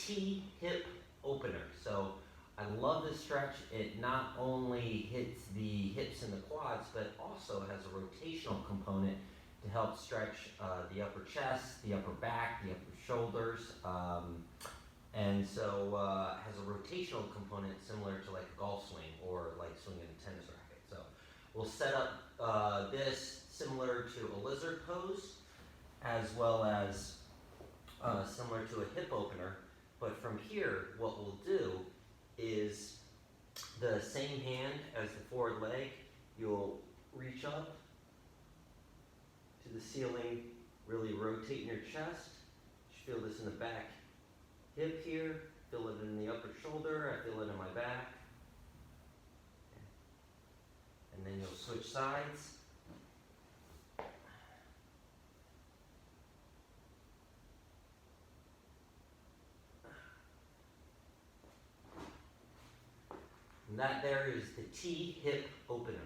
T hip opener. So I love this stretch. It not only hits the hips and the quads, but also has a rotational component to help stretch the upper chest, the upper back, the upper shoulders, and so has a rotational component similar to like a golf swing or like swinging a tennis racket. So we'll set up this similar to a lizard pose, as well as similar to a hip opener. But from here, what we'll do is the same hand as the forward leg. You'll reach up to the ceiling, really rotate in your chest. You feel this in the back hip here, feel it in the upper shoulder, I feel it in my back. And then you'll switch sides. And that there is the T hip opener.